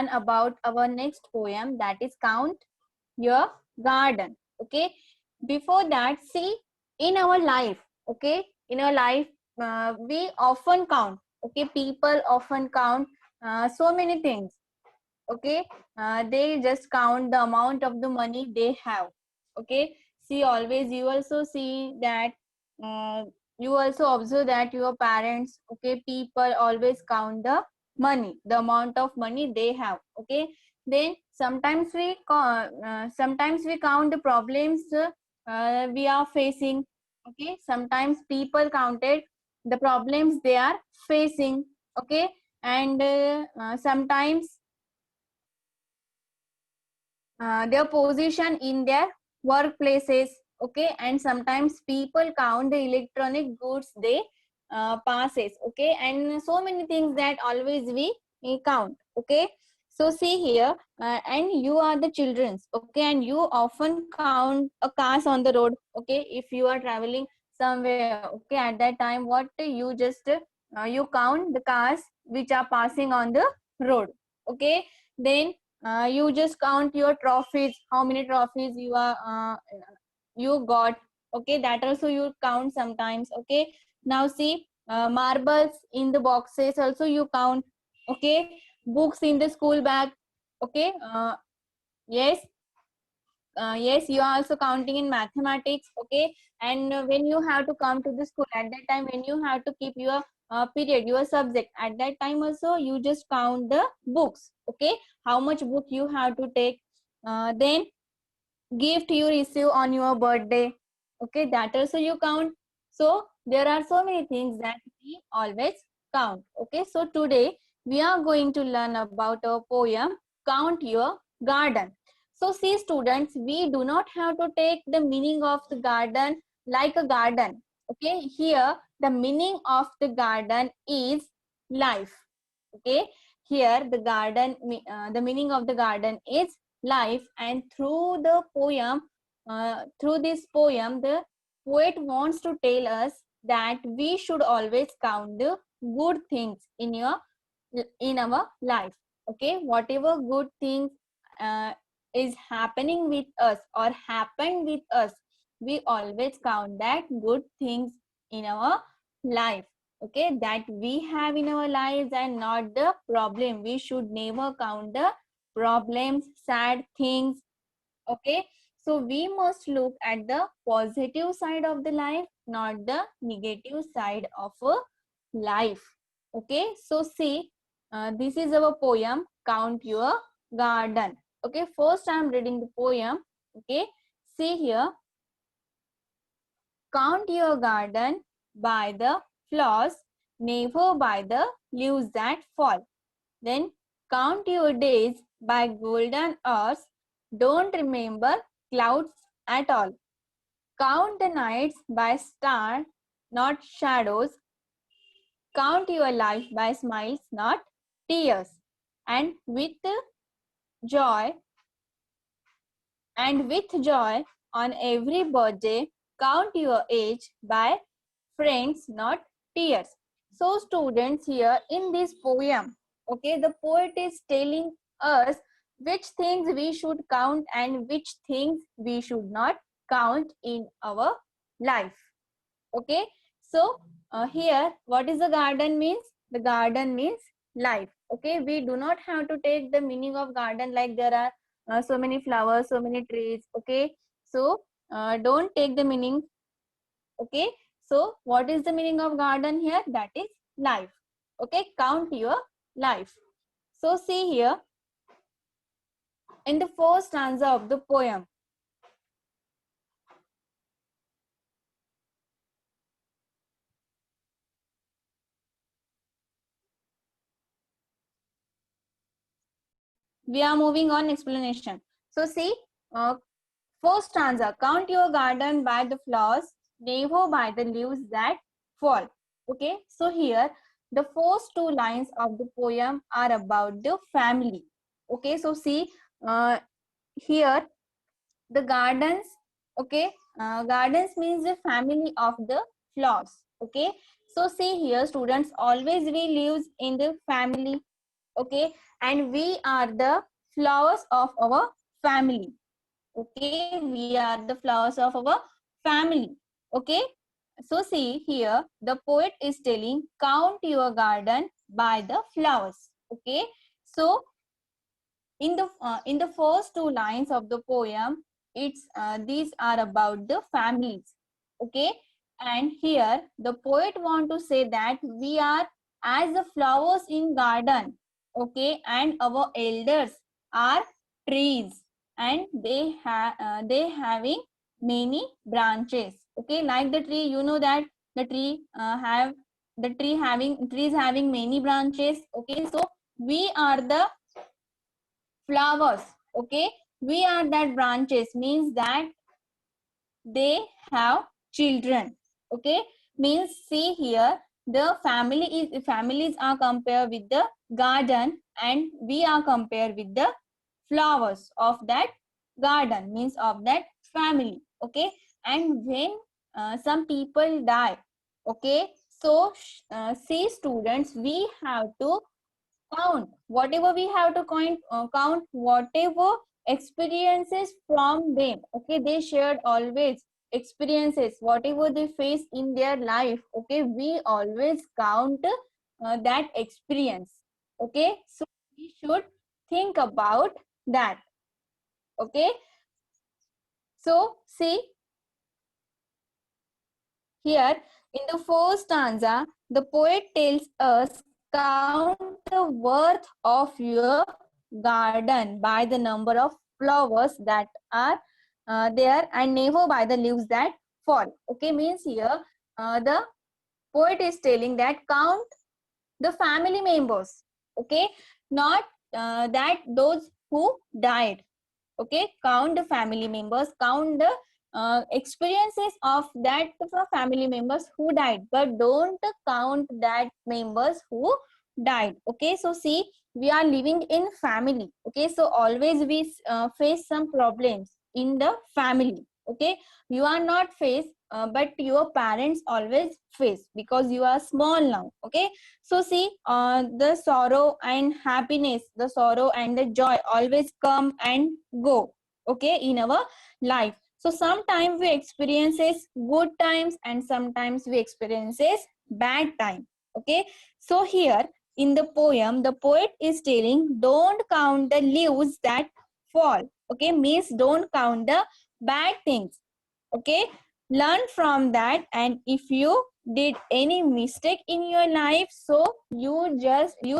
learn about our next poem, that is Count Your Garden. Okay, before that, see, in our life, okay, in our life, we often count, okay, people often count so many things, okay. They just count the amount of the money they have, okay. See, always you also see that, uh, you also observe that your parents, okay, people always count the money, the amount of money they have, okay. Then sometimes we count the problems we are facing, okay. Sometimes people counted the problems they are facing, okay. And sometimes their position in their workplaces, okay. And sometimes people count the electronic goods they passes, okay. And so many things that always we count, okay. So see here, and you are the children's, okay, and you often count a cars on the road, okay. If you are traveling somewhere, okay, at that time what you just you count the cars which are passing on the road, okay. Then you just count your trophies, how many trophies you got, okay. That also you count sometimes, okay. Now see, marbles in the boxes also you count, okay. Books in the school bag, okay. Yes, yes, you are also counting in mathematics, okay. And when you have to come to the school, at that time when you have to keep your period, your subject, at that time also you just count the books, okay, how much book you have to take. Then gift you receive on your birthday, okay, that also you count. So there are so many things that we always count, okay. So today we are going to learn about a poem, Count Your Garden. So see students, we do not have to take the meaning of the garden like a garden, okay. Here the meaning of the garden is life, okay. Here the meaning of the garden is life. And through the poem, through this poem, the poet wants to tell us that we should always count the good things in our life, okay. Whatever good things uh, is happening with us or happened with us, we always count that good things in our life, okay, that we have in our lives, and not the problem. We should never count the problems, sad things, okay. So we must look at the positive side of the life, not the negative side of a life, okay. So see, this is our poem, Count Your Garden, okay. First I am reading the poem, okay. See here, count your garden by the flowers, never by the leaves that fall. Then count your days by golden hours. Don't remember clouds at all. Count the nights by stars, not shadows. Count your life by smiles, not tears. And with joy, with joy on every birthday, count your age by friends, not tears. So students, here in this poem, okay, the poet is telling us which things we should count and which things we should not count in our life, okay. So here, what is the garden means? The garden means life, okay. We do not have to take the meaning of garden like there are so many flowers, so many trees, okay. So don't take the meaning, okay. So what is the meaning of garden here? That is life, okay. Count your life. So see here, in the first stanza of the poem, we are moving on explanation. So see, first stanza, count your garden by the flowers, never by the leaves that fall, okay. So here the first two lines of the poem are about the family, okay. So see, here the gardens, okay. Gardens means the family of the flowers, okay. So see here students, always we lives in the family, okay. and we are the flowers of our family. Okay, we are the flowers of our family. Okay, so see here, the poet is telling, count your garden by the flowers. Okay, so in the first two lines of the poem, it's these are about the families. Okay, and here the poet want to say that we are as the flowers in garden. Okay, and our elders are trees, and they having many branches. Okay, like the tree, you know that the tree have the tree having trees having many branches. Okay, so we are the flowers. Okay, we are that branches, means that they have children. Okay, means see here, the families are compared with the garden, and we are compared with the flowers of that garden, means of that family. Okay, and when some people die, okay, so see students, we have to count whatever we have to count whatever experiences from them. Okay, they shared always experiences, whatever they face in their life. Okay, we always count that experience. Okay, so we should think about that. Okay, so see here, in the first stanza, the poet tells us, count the worth of your garden by the number of flowers that are there, and never by the leaves that fall. Okay, means here the poet is telling that count the family members. Okay, not that those who died. Okay, count the family members, count the experiences of that family members who died, but don't count that members who died. Okay, so see, we are living in family. Okay, so always we face some problems in the family. Okay, you are not face but your parents always face, because you are small now. Okay, so see, the sorrow and happiness, the sorrow and the joy always come and go. Okay, in our life. So sometimes we experiences good times, and sometimes we experiences bad time. Okay, so here in the poem, the poet is telling, don't count the leaves that fall. Okay, means don't count the bad things. Okay, learn from that, and if you did any mistake in your life, so you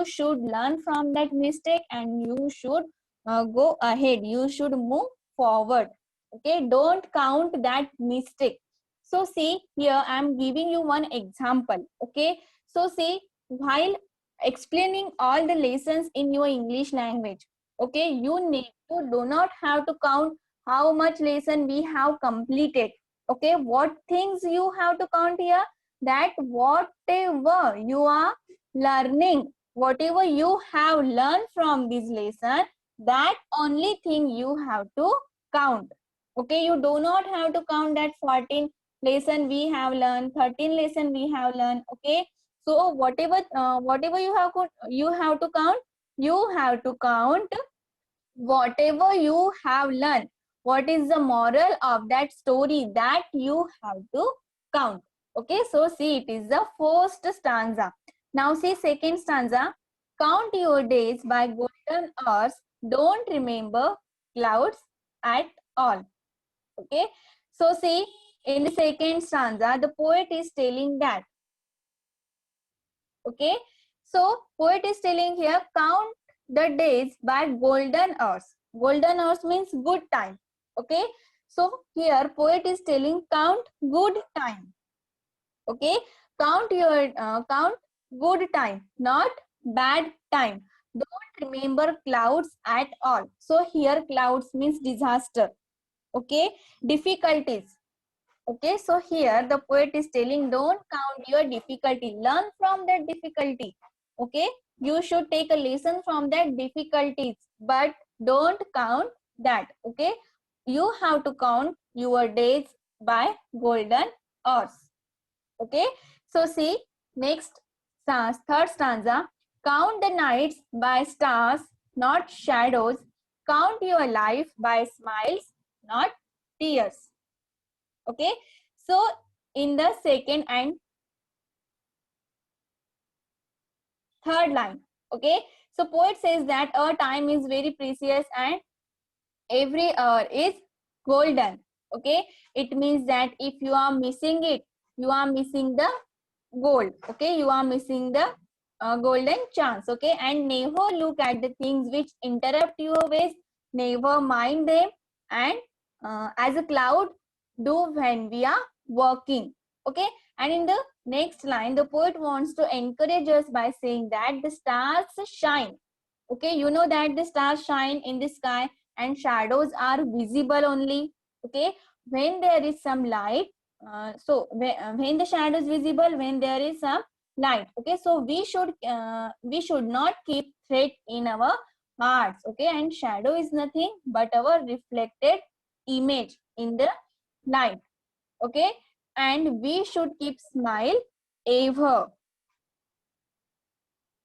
should learn from that mistake, and you should go ahead, you should move forward. Okay, don't count that mistake. So see here, I am giving you one example. Okay, so see, while explaining all the lessons in your English language, okay, you do not have to count how much lesson we have completed. Okay, what things you have to count here, that whatever you are learning, whatever you have learned from this lesson, that only thing you have to count. Okay, you do not have to count that 14 lesson we have learned, 13 lesson we have learned. Okay, so whatever you have to count, you have to count whatever you have learned. What is the moral of that story, that you have to count. Okay, so see, it is the first stanza. Now see second stanza. Count your days by golden hours, don't remember clouds at all. Okay, so see, in the second stanza, the poet is telling that. Okay, so poet is telling here, count the days by golden hours. Golden hours means good time. Okay, so here poet is telling, count good time. Okay, count good time, not bad time. Don't remember clouds at all. So here clouds means disaster. Okay, difficulties. Okay, so here the poet is telling, don't count your difficulty, learn from that difficulty. Okay, you should take a lesson from that difficulties, but don't count that. Okay, you have to count your days by golden hours. Okay, so see next third stanza. Count the nights by stars, not shadows. Count your life by smiles, not tears. Okay, so in the second and third line, okay, so poet says that our time is very precious and every hour is golden. Okay, it means that if you are missing it, you are missing the gold. Okay, you are missing the golden chance. Okay, and never look at the things which interrupt your ways, never mind them, and as a cloud do when we are working. Okay, and in the next line the poet wants to encourage us by saying that the stars shine. Okay, you know that the stars shine in the sky and shadows are visible only. Okay, when there is some light, when the shadow is visible, when there is some light. Okay, so we should not keep threat in our hearts. Okay, and shadow is nothing but our reflected image in the light. Okay, and we should keep smile ever.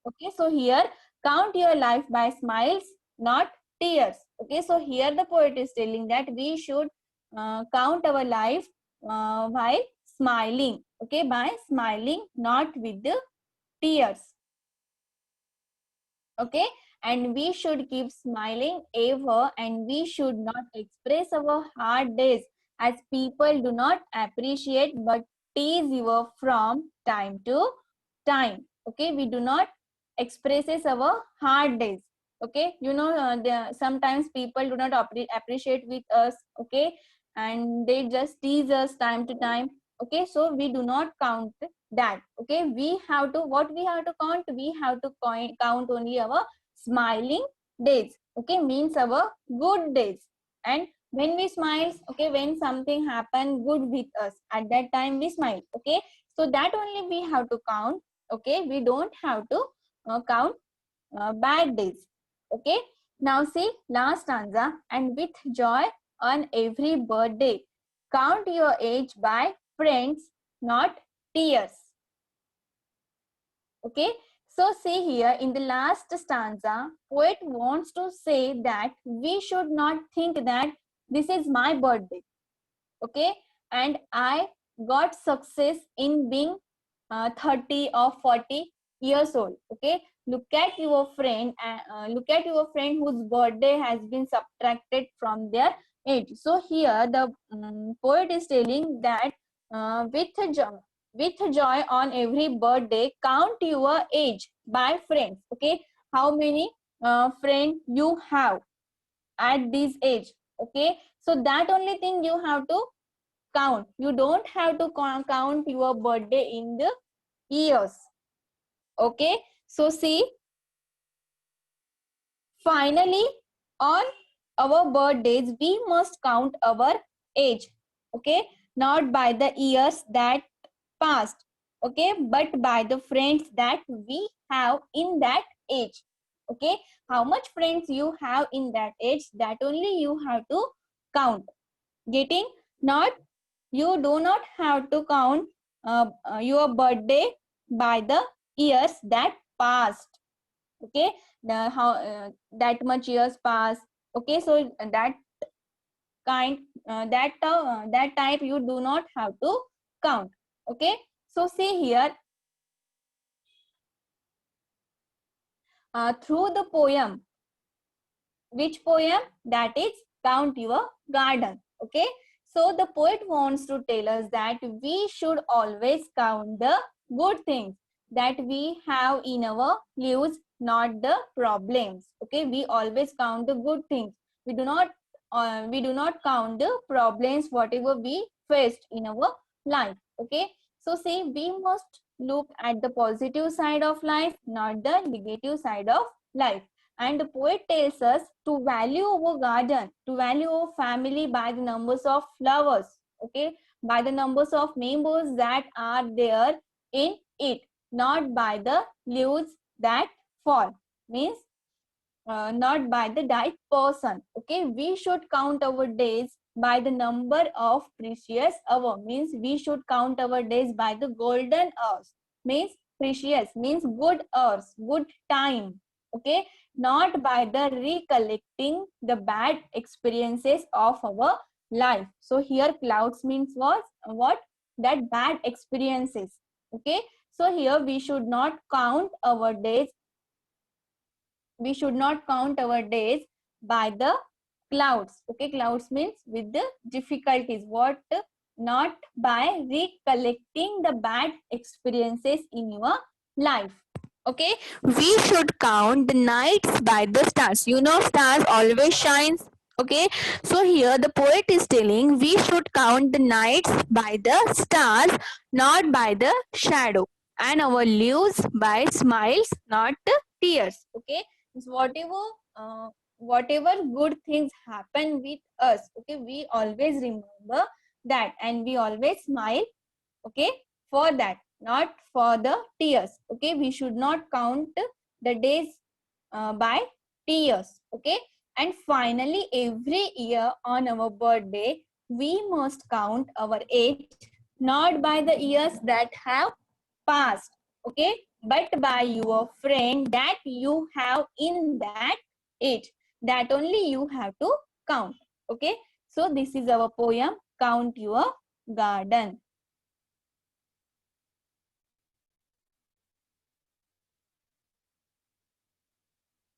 Okay, so here count your life by smiles, not tears. Okay, so here the poet is telling that we should count our life while smiling. Okay, by smiling, not with the tears. Okay, and we should keep smiling ever, and we should not express our hard days as people do not appreciate but tease you from time to time. Okay, we do not expresses our hard days. Okay, you know, sometimes people do not appreciate with us. Okay, and they just tease us time to time. Okay, so we do not count that. Okay, we have to, what we have to count, we have to count only our smiling days. Okay, means our good days. And when we smile, okay, when something happen good with us, at that time we smile. Okay, so that only we have to count. Okay, we don't have to count bad days. Okay, now see last stanza. And with joy on every birthday, count your age by friends, not tears. Okay, so see here in the last stanza, poet wants to say that we should not think that this is my birthday. Okay, and I got success in being 30 or 40 years old. Okay, look at your friend, look at your friend whose birthday has been subtracted from their age. So here the poet is telling that with joy on every birthday, count your age by friends. Okay, how many friends you have at this age. Okay, so that only thing you have to count. You don't have to count your birthday in the years. Okay, so see, finally on our birthdays we must count our age. Okay, not by the years that passed. Okay, but by the friends that we have in that age. Okay, how much friends you have in that age, that only you have to count. Getting? Not, you do not have to count your birthday by the years that passed. Okay, the how that much years pass. Okay, so that kind that type you do not have to count. Okay, so see here through the poem. Which poem? That is Count Your Garden. Okay, so the poet wants to tell us that we should always count the good things that we have in our lives, not the problems. Okay, we always count the good things. We do not count the problems whatever we faced in our life. Okay, so see, we must look at the positive side of life, not the negative side of life. And the poet tells us to value our garden, to value our family by the numbers of flowers. Okay, by the numbers of members that are there in it, not by the leaves that fall. Means not by the died person. Okay, we should count our days by the number of precious hour. Means we should count our days by the golden hours. Means precious means good hours, good time, okay, not by the recollecting the bad experiences of our life. So here clouds means what? That bad experiences, okay. So here we should not count our days, we should not count our days by the clouds, okay. Clouds means with the difficulties, what? Not by recollecting the bad experiences in your life, okay. We should count the nights by the stars, you know stars always shines, okay. So here the poet is telling we should count the nights by the stars, not by the shadow, and our lives by smiles, not tears, okay. Means whatever good things happen with us, okay, we always remember that and we always smile, okay, for that, not for the tears, okay. We should not count the days by tears, okay. And finally, every year on our birthday we must count our age, not by the years that have passed, okay, but by your friend that you have in that age, that only you have to count, okay. So this is our poem, Count Your Garden.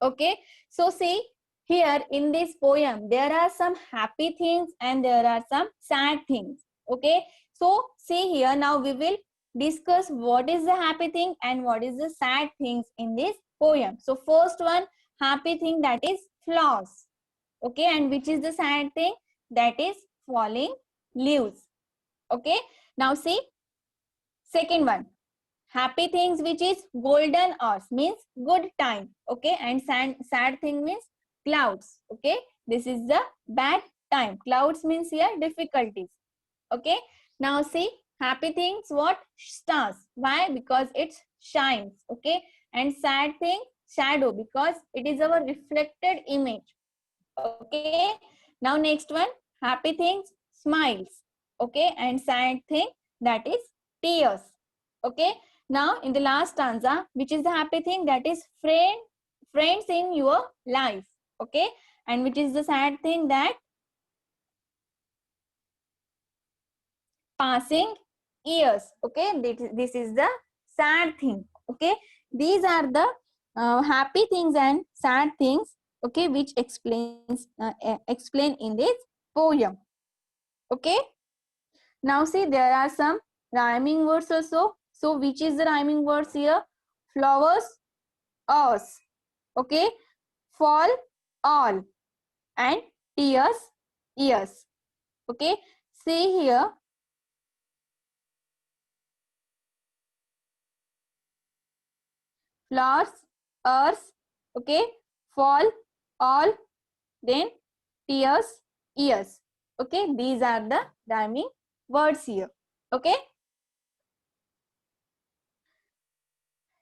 Okay, so see here in this poem there are some happy things and there are some sad things, okay. So see here, now we will discuss what is the happy thing and what is the sad things in this poem. So first one, happy thing, that is flowers, okay. And which is the sad thing? That is falling leaves, okay. Now see second one, happy things, which is golden hours means good time, okay. And sad thing means clouds, okay. This is the bad time. Clouds means here difficulties, okay. Now see happy things, what? Stars. Why? Because it shines, okay. And sad thing, shadow, because it is our reflected image, okay. Now next one, happy things, smiles, okay. And sad thing, that is tears, okay. Now in the last stanza, which is the happy thing? That is friends in your life, okay. And which is the sad thing? That passing years, okay. This is the sad thing, okay. These are the happy things and sad things, okay, which explain in this poem, okay. Now see there are some rhyming words also. So which is the rhyming words here? Flowers, us, okay. Fall, all, and tears, ears, okay. See here, flowers, earth, okay. Fall, all, then tears, ears, okay. These are the rhyming words here, okay.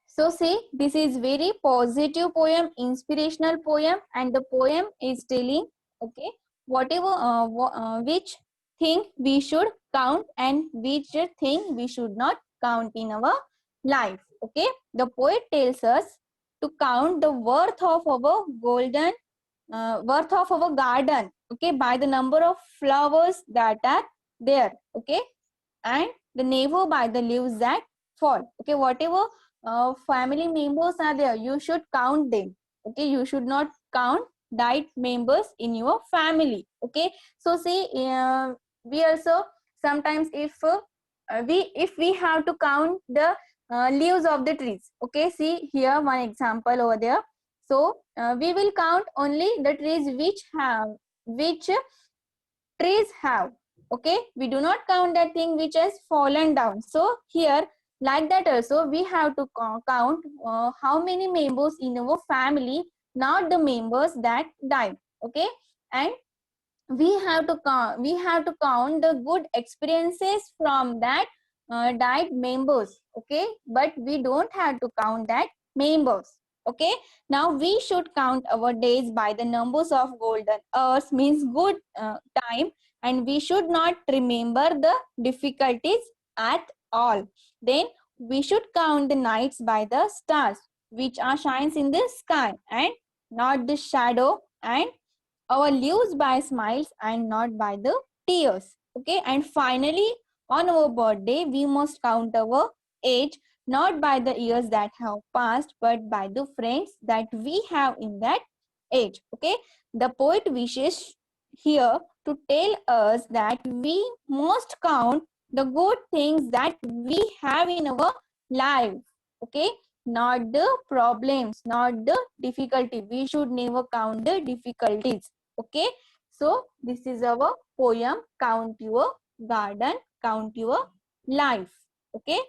So see, this is very positive poem, inspirational poem, and the poem is telling, okay, whatever which thing we should count and which thing we should not count in our life, okay. The poet tells us to count the worth of our worth of our garden, okay, by the number of flowers that are there, okay, and the never by the leaves that fall, okay. Whatever family members are there, you should count them, okay. You should not count died members in your family, okay. So see we also sometimes if we have to count the leaves of the trees, okay. See here one example over there. So we will count only the trees which trees have, okay. We do not count that thing which has fallen down. So here like that also we have to count how many members in our family, not the members that died, okay. And we have to count the good experiences from that died members, okay. But we don't have to count that members, okay. Now we should count our days by the numbers of golden hours means good time, and we should not remember the difficulties at all. Then we should count the nights by the stars which are shines in the sky and not the shadow, and our lives by smiles and not by the tears. Okay, and finally, on our birthday, we must count our age not by the years that have passed, but by the friends that we have in that age. Okay, the poet wishes here to tell us that we must count the good things that we have in our life. Okay, not the problems, not the difficulty. We should never count the difficulties. Okay, so this is our poem, Count Your Garden, Count Your Life. Okay.